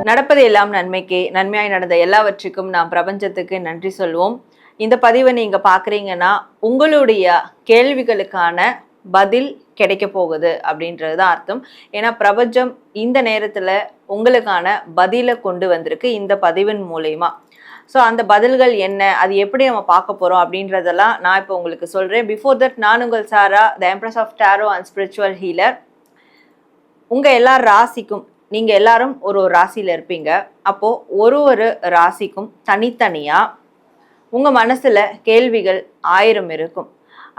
நடப்பது எல்லாம் நன்மைக்கே, நன்மையாய் நடந்த எல்லாவற்றுக்கும் நாம் பிரபஞ்சத்துக்கு நன்றி சொல்வோம். இந்த பதிவை நீங்க பாக்குறீங்கன்னா உங்களுடைய கேள்விகளுக்கான பதில் கிடைக்க போகுது அப்படின்றது தான் அர்த்தம். ஏன்னா பிரபஞ்சம் இந்த நேரத்துல உங்களுக்கான பதிலை கொண்டு வந்திருக்கு இந்த பதிவின் மூலயமா. ஸோ அந்த பதில்கள் என்ன, அது எப்படி நம்ம பார்க்க போறோம் அப்படின்றதெல்லாம் நான் இப்போ உங்களுக்கு சொல்றேன். பிஃபோர் தட், நான் உங்கள் Sara, the empress of tarot and spiritual healer. உங்க எல்லா ராசிக்கும், நீங்க எல்லாரும் ஒரு ஒரு ராசியில இருப்பீங்க. அப்போ ஒரு ஒரு ராசிக்கும் தனித்தனியா உங்க மனசுல கேள்விகள் 1000 இருக்கும்.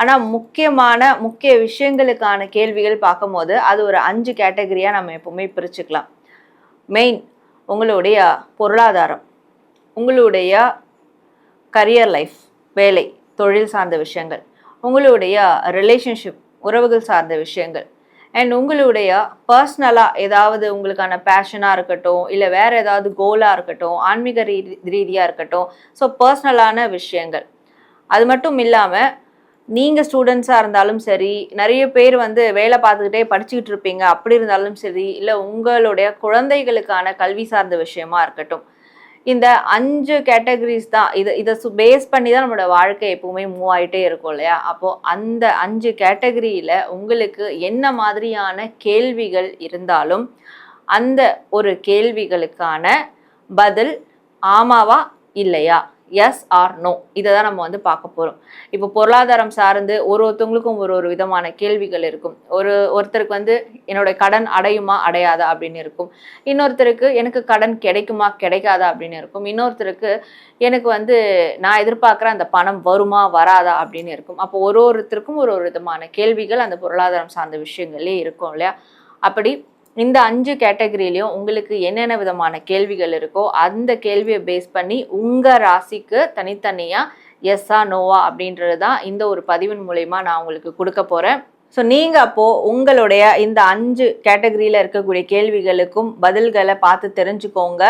ஆனா முக்கிய விஷயங்களுக்கான கேள்விகள் பார்க்கும்போது அது ஒரு 5 கேட்டகரியா நம்ம எப்பவுமே பிரிச்சுக்கலாம். மெயின் உங்களுடைய பொருளாதாரம், உங்களுடைய கரியர் லைஃப், வேலை தொழில் சார்ந்த விஷயங்கள், உங்களுடைய ரிலேஷன்ஷிப் உறவுகள் சார்ந்த விஷயங்கள், அண்ட் உங்களுடைய பர்சனலாக ஏதாவது உங்களுக்கான பேஷனாக இருக்கட்டும், இல்லை வேறு ஏதாவது கோலாக இருக்கட்டும், ஆன்மீக ரீதியாக இருக்கட்டும். ஸோ பர்சனலான விஷயங்கள். அது மட்டும் இல்லாமல் நீங்கள் ஸ்டூடெண்ட்ஸாக இருந்தாலும் சரி, நிறைய பேர் வேலை பார்த்துக்கிட்டே படிச்சுக்கிட்டு இருப்பீங்க, அப்படி இருந்தாலும் சரி, இல்லை உங்களுடைய குழந்தைகளுக்கான கல்வி சார்ந்த விஷயமா இருக்கட்டும். இந்த 5 கேட்டகரிஸ் தான். இதை பேஸ் பண்ணி தான் நம்மளோட வாழ்க்கை எப்பவுமே மூவ் ஆகிட்டே இருக்கும் இல்லையா? அப்போது அந்த 5 கேட்டகரியில் உங்களுக்கு என்ன மாதிரியான கேள்விகள் இருந்தாலும் அந்த ஒரு கேள்விகளுக்கான பதில் ஆமாவா இல்லையா, எஸ் ஆர் நோ, இதை தான் நம்ம பார்க்க போகிறோம். இப்போ பொருளாதாரம் சார்ந்து ஒருத்தவங்களுக்கும் ஒரு விதமான கேள்விகள் இருக்கும். ஒருத்தருக்கு என்னோட கடன் அடையுமா அடையாதா அப்படின்னு இருக்கும். இன்னொருத்தருக்கு எனக்கு கடன் கிடைக்குமா கிடைக்காதா அப்படின்னு இருக்கும். இன்னொருத்தருக்கு எனக்கு நான் எதிர்பார்க்குற அந்த பணம் வருமா வராதா அப்படின்னு இருக்கும். அப்போ ஒருத்தருக்கும் ஒரு விதமான கேள்விகள் அந்த பொருளாதாரம் சார்ந்த விஷயங்கள்லேயே இருக்கும் இல்லையா? அப்படி இந்த 5 கேட்டகரியிலையும் உங்களுக்கு என்னென்ன விதமான கேள்விகள் இருக்கோ அந்த கேள்வியை பேஸ் பண்ணி உங்கள் ராசிக்கு தனித்தனியாக எஸ்ஸா நோவா அப்படின்றது தான் இந்த ஒரு பதிவின் மூலயமா நான் உங்களுக்கு கொடுக்க போகிறேன். ஸோ நீங்கள் அப்போது உங்களுடைய இந்த 5 கேட்டகரியில் இருக்கக்கூடிய கேள்விகளுக்கும் பதில்களை பார்த்து தெரிஞ்சுக்கோங்க.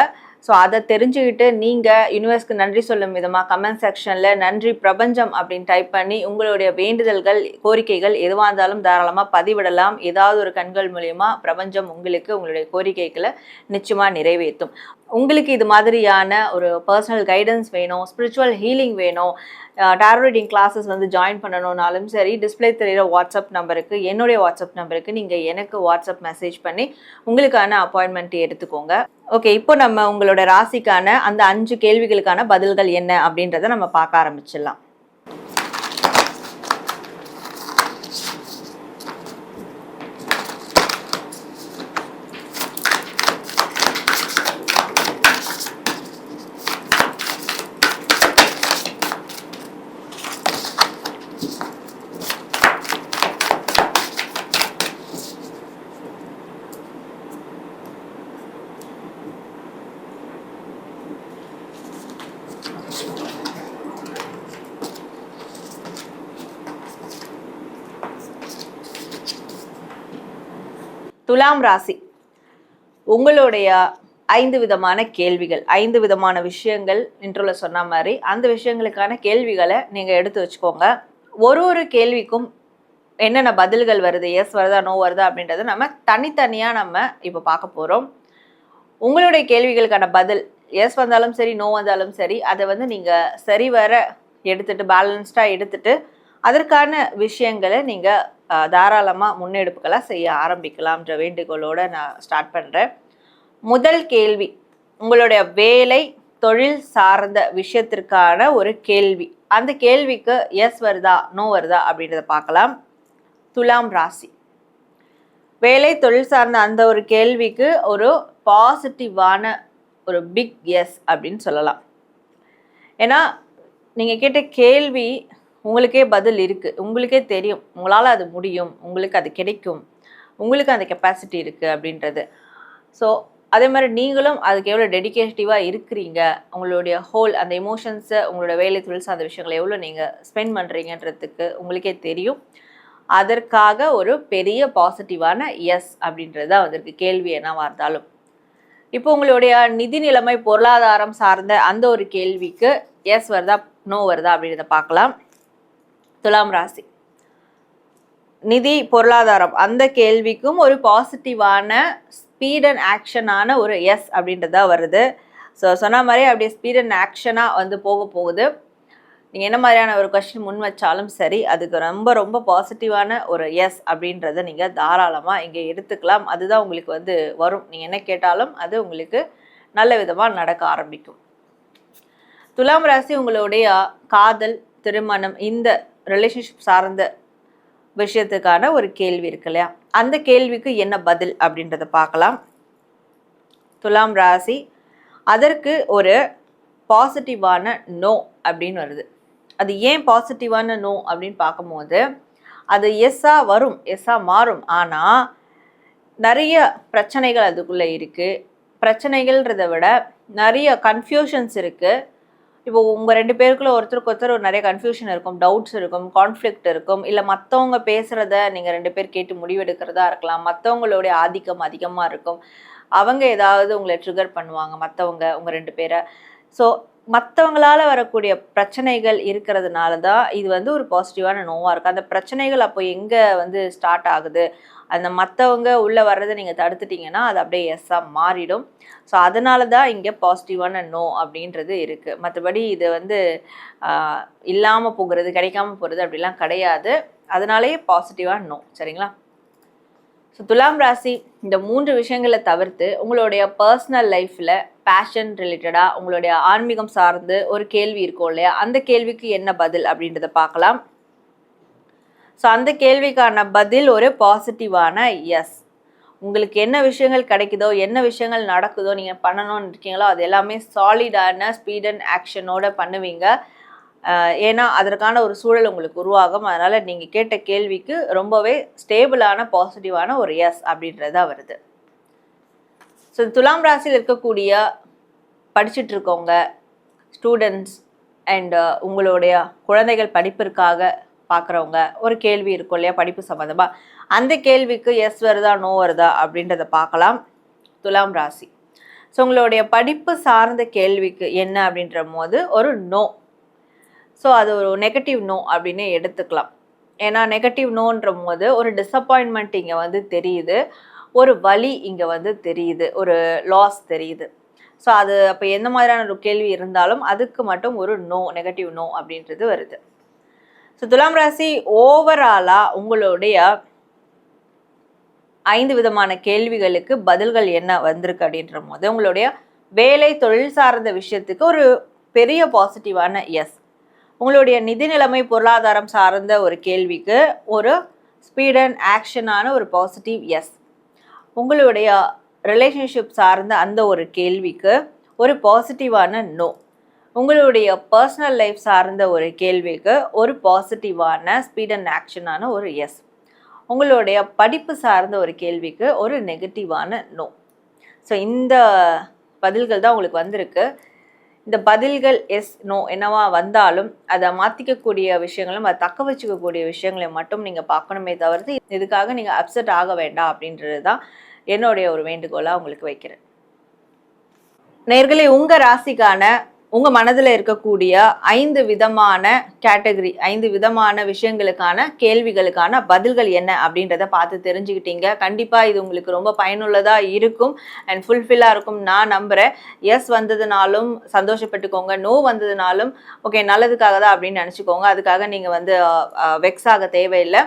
ஸோ அதை தெரிஞ்சுக்கிட்டு நீங்கள் யூனிவர்ஸ்க்கு நன்றி சொல்லும் விதமாக கமெண்ட் செக்ஷனில் நன்றி பிரபஞ்சம் அப்படின்னு டைப் பண்ணி உங்களுடைய வேண்டுதல்கள், கோரிக்கைகள் எதுவாக இருந்தாலும் தாராளமாக பதிவிடலாம். ஏதாவது ஒரு கண்கள் மூலயமா பிரபஞ்சம் உங்களுக்கு உங்களுடைய கோரிக்கைகளை நிச்சயமாக நிறைவேற்றும். உங்களுக்கு இது மாதிரியான ஒரு பர்சனல் கைடன்ஸ் வேணும், ஸ்பிரிச்சுவல் ஹீலிங் வேணும், டாரோ ரீடிங் கிளாஸஸ் ஜாயின் பண்ணணும்னாலும் சரி, டிஸ்பிளே தெரிகிற வாட்ஸ்அப் நம்பருக்கு, என்னுடைய வாட்ஸ்அப் நம்பருக்கு நீங்கள் எனக்கு வாட்ஸ்அப் மெசேஜ் பண்ணி உங்களுக்கான அப்பாயின்மெண்ட் எடுத்துக்கோங்க. ஓகே, இப்போ நம்ம உங்களோட ராசிக்கான அந்த 5 கேள்விகளுக்கான பதில்கள் என்ன அப்படின்றத நம்ம பார்க்க ஆரம்பிச்சிடலாம். துலாம் ராசி, உங்களுடைய 5 விதமான கேள்விகள், 5 விதமான விஷயங்கள் இன்ட்ரோல சொன்ன மாதிரி அந்த விஷயங்களுக்கான கேள்விகளை நீங்கள் எடுத்து வச்சுக்கோங்க. ஒரு கேள்விக்கும் என்னென்ன பதில்கள் வருது, எஸ் வருதா நோ வருதா அப்படின்றத நம்ம தனித்தனியாக நம்ம இப்போ பார்க்க போகிறோம். உங்களுடைய கேள்விகளுக்கான பதில் எஸ் வந்தாலும் சரி, நோ வந்தாலும் சரி, அதை நீங்கள் சரிவர எடுத்துட்டு பேலன்ஸ்டாக எடுத்துட்டு அதற்கான விஷயங்களை நீங்கள் தாராளமாக முன்னெடுப்புகளாக செய்ய ஆரம்பிக்கலாம்ன்ற வேண்டுகோளோடு நான் ஸ்டார்ட் பண்ணுறேன். முதல் கேள்வி, உங்களுடைய வேலை தொழில் சார்ந்த விஷயத்திற்கான ஒரு கேள்வி. அந்த கேள்விக்கு எஸ் வருதா நோ வருதா அப்படின்றத பார்க்கலாம். துலாம் ராசி, வேலை தொழில் சார்ந்த அந்த ஒரு கேள்விக்கு ஒரு பாசிட்டிவான ஒரு பிக் எஸ் அப்படின்னு சொல்லலாம். ஏன்னா நீங்கள் கேட்ட கேள்வி உங்களுக்கே பதில் இருக்குது, உங்களுக்கே தெரியும், உங்களால் அது முடியும், உங்களுக்கு அது கிடைக்கும், உங்களுக்கு அந்த கெப்பாசிட்டி இருக்குது அப்படின்றது. ஸோ அதே மாதிரி நீங்களும் அதுக்கு எவ்வளோ டெடிகேட்டிவாக இருக்கிறீங்க, உங்களுடைய ஹோல் அந்த எமோஷன்ஸை உங்களோட வேலை தொழில் சார்ந்த விஷயங்களை எவ்வளோ நீங்கள் ஸ்பெண்ட் பண்ணுறீங்கன்றதுக்கு உங்களுக்கே தெரியும். அதற்காக ஒரு பெரிய பாசிட்டிவான எஸ் அப்படின்றது தான் வந்திருக்கு, கேள்வி என்னவா இருந்தாலும். இப்போ உங்களுடைய நிதி நிலைமை பொருளாதாரம் சார்ந்த அந்த ஒரு கேள்விக்கு எஸ் வருதா நோ வருதா அப்படின்றத பார்க்கலாம். துலாம் ராசி, நிதி பொருளாதாரம் அந்த கேள்விக்கும் ஒரு பாசிட்டிவான ஸ்பீட் அண்ட் ஆக்ஷனான ஒரு எஸ் அப்படின்றதா வருது. ஸோ சொன்ன மாதிரி அப்படியே ஸ்பீட் அண்ட் ஆக்ஷனாக வந்து போக போகுது. நீங்கள் என்ன மாதிரியான ஒரு கொஸ்டின் முன் வச்சாலும் சரி, அதுக்கு ரொம்ப ரொம்ப பாசிட்டிவான ஒரு எஸ் அப்படின்றத நீங்கள் தாராளமாக இங்கே எடுத்துக்கலாம். அதுதான் உங்களுக்கு வந்து வரும். நீங்கள் என்ன கேட்டாலும் அது உங்களுக்கு நல்ல விதமாக நடக்க ஆரம்பிக்கும். துலாம் ராசி உங்களுடைய காதல், திருமணம், இந்த ரிலேஷன்ஷிப் சார்ந்த விஷயத்துக்கான ஒரு கேள்வி இருக்கு இல்லையா, அந்த கேள்விக்கு என்ன பதில் அப்படின்றத பார்க்கலாம். துலாம் ராசி அதற்கு ஒரு பாசிட்டிவான நோ அப்படின்னு வருது. அது ஏன் பாசிட்டிவான நோ அப்படின்னு பார்க்கும்போது அது எஸ்ஸாக வரும், எஸ்ஸாக மாறும். ஆனால் நிறைய பிரச்சனைகள் அதுக்குள்ளே இருக்குது. பிரச்சனைகள்ன்றதை விட நிறைய கன்ஃபியூஷன்ஸ் இருக்குது. இப்போ உங்கள் 2 பேருக்குள்ள ஒருத்தருக்கு ஒருத்தர் நிறைய கன்ஃபியூஷன் இருக்கும், டவுட்ஸ் இருக்கும், கான்ஃப்ளிக்ட் இருக்கும். இல்லை மற்றவங்க பேசுகிறத நீங்கள் 2 பேர் கேட்டு முடிவெடுக்கிறதா இருக்கலாம். மற்றவங்களுடைய ஆதிக்கம் அதிகமாக இருக்கும். அவங்க ஏதாவது உங்களை ட்ரிகர் பண்ணுவாங்க, மற்றவங்க உங்கள் 2 பேரை. ஸோ மற்றவங்களால் வரக்கூடிய பிரச்சனைகள் இருக்கிறதுனால தான் இது வந்து ஒரு பாசிட்டிவான நோவாக இருக்குது. அந்த பிரச்சனைகள் அப்போ எங்கே வந்து ஸ்டார்ட் ஆகுது, அந்த மற்றவங்க உள்ளே வர்றதை நீங்கள் தடுத்துட்டிங்கன்னா அது அப்படியே எஸ்ஸாக மாறிடும். ஸோ அதனால தான் இங்கே பாசிட்டிவான நோ அப்படின்றது இருக்குது. மற்றபடி இது வந்து இல்லாமல் போகிறது, கிடைக்காம போகிறது அப்படிலாம் கிடையாது. அதனாலேயே பாசிட்டிவான நோ. சரிங்களா? ஸோ துலாம் ராசி இந்த 3 விஷயங்களை தவிர்த்து உங்களுடைய பர்சனல் லைஃப்பில் பேஷன் ரிலேட்டடாக உங்களுடைய ஆன்மீகம் சார்ந்து ஒரு கேள்வி இருக்கும் இல்லையா, அந்த கேள்விக்கு என்ன பதில் அப்படின்றத பார்க்கலாம். ஸோ அந்த கேள்விக்கான பதில் ஒரு பாசிட்டிவான எஸ். உங்களுக்கு என்ன விஷயங்கள் கிடைக்குதோ, என்ன விஷயங்கள் நடக்குதோ, நீங்கள் பண்ணணும்னு இருக்கீங்களோ அது எல்லாமே சாலிடான ஸ்பீட் அண்ட் ஆக்ஷனோட பண்ணுவீங்க. ஏன்னா அதற்கான ஒரு சூழல் உங்களுக்கு உருவாகும். அதனால் நீங்கள் கேட்ட கேள்விக்கு ரொம்பவே ஸ்டேபிளான பாசிட்டிவான ஒரு எஸ் அப்படின்றதா வருது. ஸோ துலாம் ராசியில் இருக்கக்கூடிய படிச்சுட்டு இருக்கவங்க ஸ்டூடெண்ட்ஸ் அண்ட் உங்களுடைய குழந்தைகள் படிப்பிற்காக பார்க்குறவங்க ஒரு கேள்வி இருக்கும் இல்லையா படிப்பு சம்மந்தமாக, அந்த கேள்விக்கு எஸ் வருதா நோ வருதா அப்படின்றத பார்க்கலாம். துலாம் ராசி ஸோ உங்களுடைய படிப்பு சார்ந்த கேள்விக்கு என்ன அப்படின்ற போது ஒரு நோ. ஸோ அது ஒரு நெகட்டிவ் நோ அப்படின்னு எடுத்துக்கலாம். ஏன்னா நெகட்டிவ் நோன்ற போது ஒரு டிஸப்பாயின்மெண்ட் இங்கே வந்து தெரியுது, ஒரு வலி இங்கே வந்து தெரியுது, ஒரு லாஸ் தெரியுது. ஸோ அது அப்போ எந்த மாதிரியான ஒரு கேள்வி இருந்தாலும் அதுக்கு மட்டும் ஒரு நோ, நெகட்டிவ் நோ அப்படின்றது வருது. ஸோ துலாம் ராசி ஓவராலாக உங்களுடைய 5 விதமான கேள்விகளுக்கு பதில்கள் என்ன வந்திருக்கு அப்படின்ற போது உங்களுடைய வேலை தொழில் சார்ந்த விஷயத்துக்கு ஒரு பெரிய பாசிட்டிவான எஸ். உங்களுடைய நிதி நிலைமை பொருளாதாரம் சார்ந்த ஒரு கேள்விக்கு ஒரு ஸ்பீட் அண்ட் ஆக்ஷனான ஒரு பாசிட்டிவ் எஸ். உங்களுடைய ரிலேஷன்ஷிப் சார்ந்த அந்த ஒரு கேள்விக்கு ஒரு பாசிட்டிவான நோ. உங்களுடைய பர்சனல் லைஃப் சார்ந்த ஒரு கேள்விக்கு ஒரு பாசிட்டிவான ஸ்பீட் அண்ட் ஆக்ஷனான ஒரு எஸ். உங்களுடைய படிப்பு சார்ந்த ஒரு கேள்விக்கு ஒரு நெகட்டிவான நோ. ஸோ இந்த பதில்கள் தான் உங்களுக்கு வந்திருக்கு. இந்த பதில்கள் எஸ் நோ என்னவா வந்தாலும் அதை மாற்றிக்கக்கூடிய விஷயங்களும் அதை தக்க வச்சுக்கக்கூடிய விஷயங்களை மட்டும் நீங்கள் பார்க்கணுமே தவிர்த்து இதுக்காக நீங்கள் அப்செட் ஆக வேண்டாம் அப்படின்றது தான் என்னுடைய ஒரு வேண்டுகோளாக உங்களுக்கு வைக்கிறேன். நேயர்களே, உங்கள் ராசிக்கான உங்கள் மனதில் இருக்கக்கூடிய 5 விதமான கேட்டகரி, 5 விதமான விஷயங்களுக்கான கேள்விகளுக்கான பதில்கள் என்ன அப்படின்றத பார்த்து தெரிஞ்சுக்கிட்டீங்க. கண்டிப்பாக இது உங்களுக்கு ரொம்ப பயனுள்ளதாக இருக்கும் அண்ட் ஃபுல்ஃபில்லாக இருக்கும் நான் நம்புகிறேன். எஸ் வந்ததுனாலும் சந்தோஷப்பட்டுக்கோங்க, நோ வந்ததுனாலும் ஓகே நல்லதுக்காக தான் அப்படின்னு நினச்சிக்கோங்க. அதுக்காக நீங்கள் வந்து வெக்ஸ் ஆக தேவையில்லை.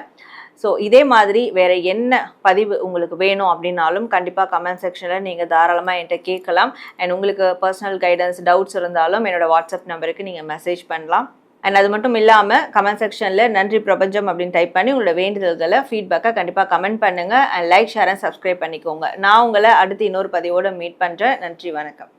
ஸோ இதே மாதிரி வேறு என்ன பதிவு உங்களுக்கு வேணும் அப்படின்னாலும் கண்டிப்பாக கமெண்ட் செக்ஷனில் நீங்கள் தாராளமாக என்கிட்ட கேட்கலாம். அண்ட் உங்களுக்கு பர்சனல் கைடன்ஸ் டவுட்ஸ் இருந்தாலும் என்னோடய வாட்ஸ்அப் நம்பருக்கு நீங்கள் மெசேஜ் பண்ணலாம். அண்ட் அது மட்டும் இல்லாமல் கமெண்ட் செக்ஷனில் நன்றி பிரபஞ்சம் அப்படின்னு டைப் பண்ணி உங்களோட வேண்டுதல்களை ஃபீட்பேக்காக கண்டிப்பாக கமெண்ட் பண்ணுங்கள். And like, share and subscribe பண்ணிக்கோங்க. நான் உங்களை அடுத்து இன்னொரு பதிவோடு மீட் பண்ணுறேன். நன்றி, வணக்கம்.